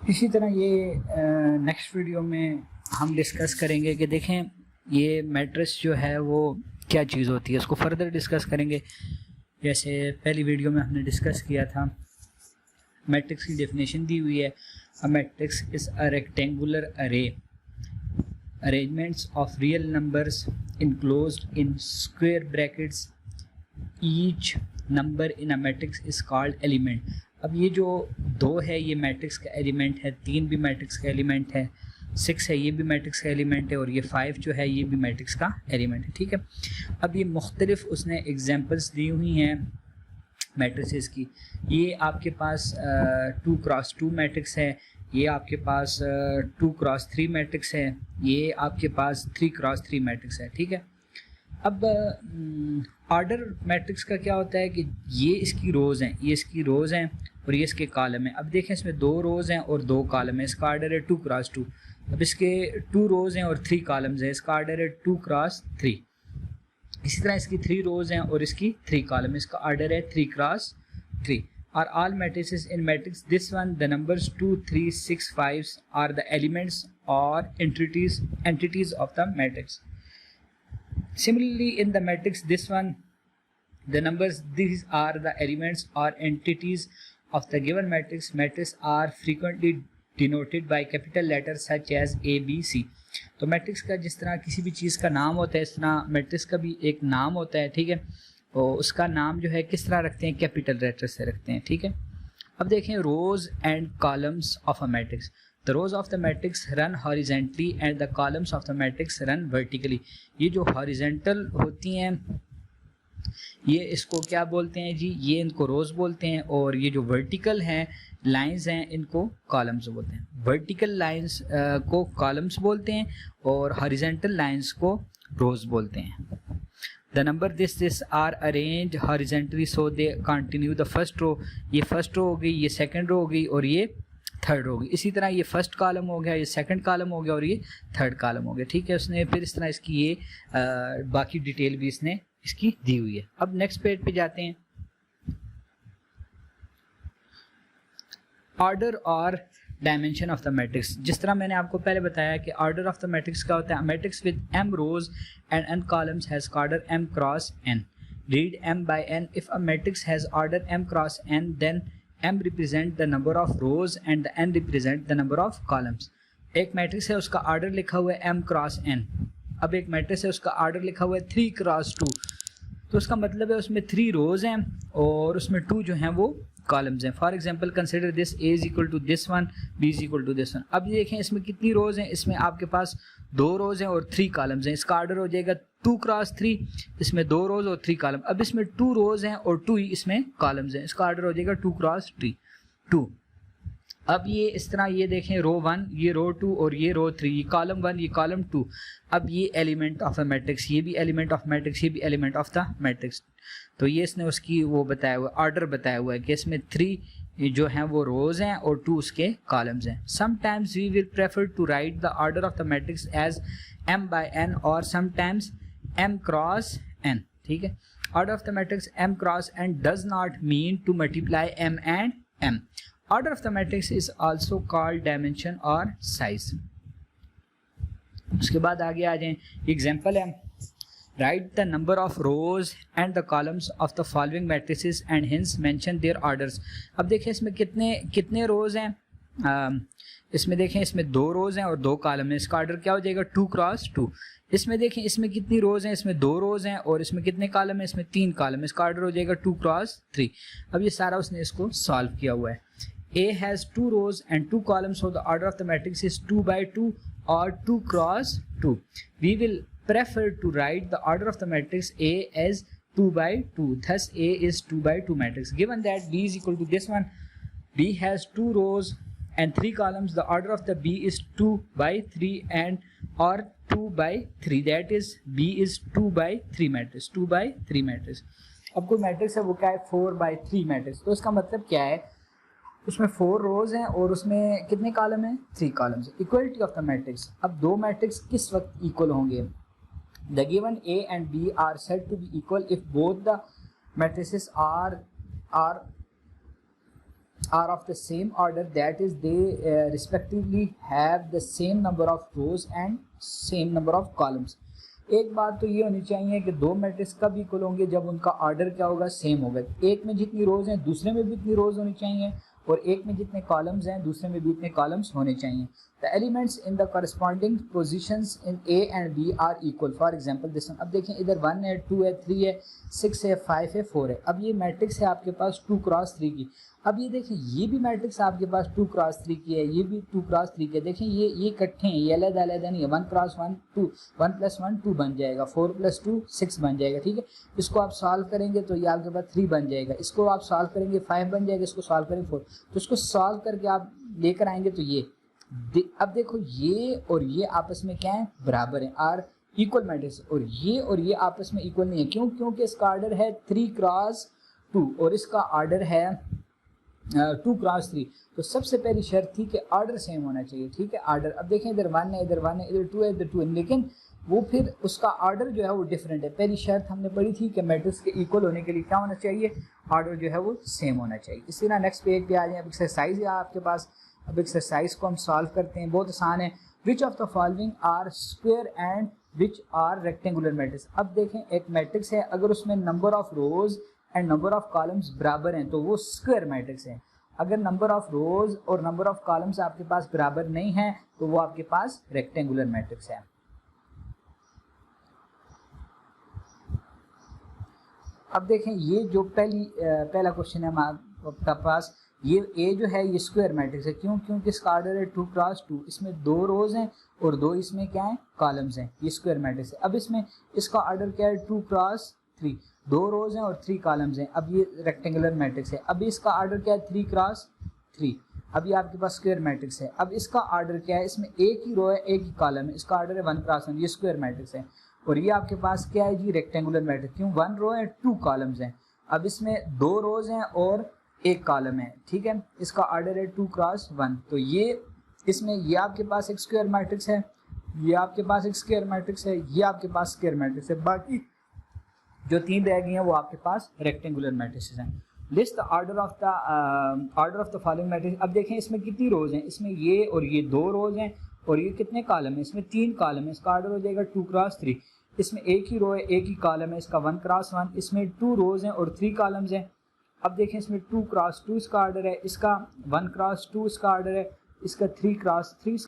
इसी तरह ये नेक्स्ट वीडियो में हम डिस्कस करेंगे कि देखें ये मैट्रिक्स जो है वो क्या चीज़ होती है, उसको फर्दर डिस्कस करेंगे। जैसे पहली वीडियो में हमने डिस्कस किया था, मैट्रिक्स की डेफिनेशन दी हुई है। A matrix is a rectangular array arrangements of real numbers enclosed in square brackets. Each number in a matrix is called element. अब ये जो 2 है ये मैट्रिक्स का एलिमेंट है, 3 भी मैट्रिक्स का एलिमेंट है, 6 है ये भी मैट्रिक्स का एलिमेंट है, और ये 5 जो है ये भी मैट्रिक्स का एलिमेंट है। ठीक है, अब ये मुख्तलिफ उसने एग्जांपल्स दी हुई हैं मैट्रिसेस की। ये आपके पास 2x2 मैट्रिक्स है, ये आपके पास 2x3 मैट्रिक्स है, ये आपके पास 3x3 मैट्रिक्स है। ठीक है, अब ऑर्डर मैट्रिक्स का क्या होता है कि ये इसकी रोज़ हैं, ये इसकी रोज़ हैं और ये इसके कॉलम हैं। अब देखें इसमें 2 रोज़ हैं और 2 कॉलम हैं, इसका ऑर्डर है 2x2। अब इसके 2 रोज़ हैं और 3 कॉलम्स हैं, इसका ऑर्डर है 2x3। इसी तरह इसकी 3 रोज़ हैं और इसकी 3 कॉलम, इसका ऑर्डर है 3x3। Are all matrices in matrix this one the numbers 2, 3, 6, 5 are the elements और entities of the matrix. Similarly, in the matrix this one, the numbers these are the elements or entities of the given matrix. Matrices are frequently denoted by capital letters such as A, B, C. तो matrix का जिस तरह किसी भी चीज़ का नाम होता है, इस तरह मैट्रिक्स का भी एक नाम होता है। ठीक है, और उसका नाम जो है किस तरह रखते हैं, कैपिटल लेटर से रखते हैं। ठीक है, अब देखें rows and columns of a matrix. The rows of the matrix run horizontally and the columns of the matrix run vertically. ये जो horizontal होती हैं ये इसको क्या बोलते हैं जी, ये इनको रोज बोलते हैं, और ये जो वर्टिकल हैं लाइंस हैं इनको कॉलम्स बोलते हैं। वर्टिकल लाइंस को कॉलम्स बोलते हैं और हॉरिजॉन्टल लाइंस को रोज बोलते हैं। The number this are arranged horizontally so they continue the first row। ये फर्स्ट रो हो गई, ये सेकंड रो हो गई और ये थर्ड हो गई। इसी तरह ये फर्स्ट कॉलम हो गया, ये सेकंड कॉलम हो गया और ये थर्ड कॉलम हो गया। ठीक है, उसने फिर इस तरह इसकी ये बाकी डिटेल भी इसने इसकी दी हुई है। अब नेक्स्ट पेज पे जाते हैं। ऑर्डर और डायमेंशन ऑफ द मैट्रिक्स। जिस तरह मैंने आपको पहले बताया कि ऑर्डर ऑफ द मैट्रिक्स क्या होता है, matrix with m rows and n columns has order m cross n। Read m by n। If a matrix has order m cross n then m represent the number of rows and the n represent the number of columns। एक matrix है उसका order लिखा हुआ है m cross n। अब एक matrix है उसका ऑर्डर लिखा हुआ है 3x2, तो उसका मतलब है उसमें 3 रोज हैं और उसमें 2 जो हैं वो कॉलम्स हैं। For example consider this a is equal to this one, b is equal to this one. अब ये देखें इसमें कितनी रोज हैं, इसमें आपके पास 2 रोज हैं और 3 कॉलम्स हैं। इसका ऑर्डर हो जाएगा 2x3, इसमें 2 रोज और 3 कॉलम। अब इसमें 2 रोज हैं और 2 ही इसमें कॉलम्स हैं, इसका ऑर्डर हो जाएगा 2x3 2। अब ये इस तरह ये देखें रो 1, ये रो 2 और ये रो 3, ये कॉलम 1, ये कॉलम 2। अब ये एलिमेंट ऑफ अ मैट्रिक्स, ये भी एलिमेंट ऑफ मैट्रिक्स, ये भी एलिमेंट ऑफ द मैट्रिक्स। तो ये इसने उसकी वो बताया हुआ ऑर्डर बताया हुआ है कि इसमें 3 जो हैं वो रोज हैं और 2 उसके कॉलम्स हैं। Sometimes we will prefer to write the order of the matrix as m by n और समटाइम्स m क्रॉस n। ठीक है, order of the matrix m cross n does not mean to multiply m and m। Order of the matrix is also called dimension और size. उसके बाद आगे आ जाएं, example है write the number of rows and the columns of the following matrices and hints mention there orders. अब देखिए इसमें कितने रोज हैं, इसमें देखें इसमें 2 रोज हैं और 2 कॉलम हैं, इसका ऑर्डर क्या हो जाएगा 2x2। इसमें देखें इसमें कितनी रोज हैं, इसमें 2 रोज हैं और इसमें कितने कॉलम हैं, इसमें 3 कॉलम है, इसका ऑर्डर हो जाएगा 2x3। अब ये सारा उसने इसको सॉल्व किया हुआ है। A has 2 rows and 2 columns, so the order of the matrix is 2 by 2 or 2x2। We will prefer to write the order of the matrix A as 2 by 2, thus A is 2 by 2 matrix। Given that B is equal to this one, B has 2 rows and 3 columns, the order of the B is 2 by 3 and or 2 by 3, that is B is 2 by 3 matrix, 2 by 3 matrix। अब कोई matrix है वो क्या है 4 by 3 matrix. तो इसका मतलब क्या है, उसमें 4 रोज हैं और उसमें कितने कॉलम हैं, 3 columns. Equality of the matrix. अब 2 मैट्रिक्स किस वक्त इक्वल होंगे, the given A and B are said to be equal if both the matrices are are of the same order, that is they respectively have the same number of rows and same number of columns। एक बात तो ये होनी चाहिए कि दो matrix कब equal होंगे, जब उनका ऑर्डर क्या होगा, सेम होगा। एक में जितनी रोज हैं दूसरे में भी इतनी रोज होनी चाहिए, और एक में जितने कॉलम्स हैं दूसरे में भी इतने कॉलम्स होने चाहिए। The elements in the corresponding positions in A and B are equal. For example this one, अब देखें इधर 1 है, 2 है, 3 है, 6 है, 5 है, 4 है। अब ये मैट्रिक्स है आपके पास 2 क्रॉस 3 की। अब ये देखें ये भी मैट्रिक्स आपके पास 2 क्रॉस 3 की है, ये भी 2 क्रॉस 3 की है। देखें ये इकट्ठे हैं, ये अलग अलग नहीं है। 1 क्रॉस 1 2, 1 + 1 2 बन जाएगा, 4 + 2 6 बन जाएगा, ठीक है। इसको आप सॉल्व करेंगे तो ये आपके पास 3 बन जाएगा, इसको आप सॉल्व करेंगे 5 बन जाएगा, इसको सॉल्व करेंगे 4। तो इसको सॉल्व करके आप लेकर आएंगे तो ये अब देखो ये और ये आपस में क्या है, बराबर है, आर इक्वल मैट्रिक्स। और ये आपस में इक्वल नहीं है, क्यों? क्योंकि इसका ऑर्डर है 3 क्रॉस 2 और इसका ऑर्डर है 2 क्रॉस 3। तो सबसे पहली शर्त थी कि ऑर्डर सेम होना चाहिए, ठीक है। ऑर्डर, अब देखें इधर 1 है, इधर 1 है, इधर 2 है, इधर 2 है, लेकिन वो फिर उसका ऑर्डर जो है वो डिफरेंट है। पहली शर्त हमने पढ़ी थी कि मैट्रिक्स के इक्वल होने के लिए क्या होना चाहिए, ऑर्डर जो है वो सेम होना चाहिए। इसी तरह नेक्स्ट पेज पे आ जाए। अब एक्सरसाइज है आपके पास, अब एक्सरसाइज को हम सॉल्व करते हैं, बहुत आसान है। Which of the following are square and which are rectangular matrix. अब देखें एक मैट्रिक्स है, अगर उसमें number of rows and number of columns बराबर हैं तो वो स्क्वायर मैट्रिक्स है। अगर नंबर ऑफ रोज और नंबर ऑफ कॉलम्स आपके पास बराबर नहीं है तो वो आपके पास रेक्टेंगुलर मैट्रिक्स है। अब देखें ये जो पहला क्वेश्चन है हमारे पास, ये ए जो है ये स्क्वायर मैट्रिक्स है। क्यों? क्योंकि इसका ऑर्डर है 2 क्रॉस 2, इसमें 2 रोज हैं और 2 इसमें क्या है, कॉलम्स हैं। ये स्क्वायर मैट्रिक्स है। अब इसमें इसका ऑर्डर क्या है, 2 क्रॉस 3, 2 रोज हैं और 3 कॉलम्स हैं। अब ये रेक्टेंगुलर मैट्रिक्स है। अब इसका ऑर्डर क्या है, 3 क्रॉस 3। अब ये आपके पास स्क्वायर मैट्रिक्स है। अब इसका ऑर्डर क्या है, इसमें एक ही रो है, एक ही कॉलम है, इसका ऑर्डर है 1 क्रॉस 1, ये स्क्वायर मैट्रिक्स है। और ये आपके पास क्या है जी, रेक्टेंगुलर मैट्रिक्स। क्यों? 1 रो है, 2 कॉलम्स हैं। अब इसमें 2 रोज हैं और 1 कॉलम है, ठीक है। इसका ऑर्डर है 2 क्रॉस 1। तो ये इसमें ये आपके पास एक स्क्वायर मैट्रिक्स है, ये आपके पास एक स्क्वायर मैट्रिक्स है, ये आपके पास स्क्वायर मैट्रिक्स है। बाकी जो 3 रह गई हैं वो आपके पास रेक्टेंगुलर मैट्रिक्स हैं। List the order of the following matrix. अब देखें इसमें कितनी रोज हैं, इसमें ये और ये 2 रोज हैं और ये कितने कॉलम है, इसमें 3 कॉलम है। इसका ऑर्डर हो जाएगा 2 क्रॉस 3। इसमें एक ही रो है, एक ही कॉलम है, इसका 1 क्रॉस 1। इसमें 2 रोज हैं और 3 कॉलम्स हैं। अब देखें इसमें 2 क्रॉस 2 इसका ऑर्डर है, इसका 1 क्रॉस 2 इसका ऑर्डर है, इसका 3 क्रॉस 3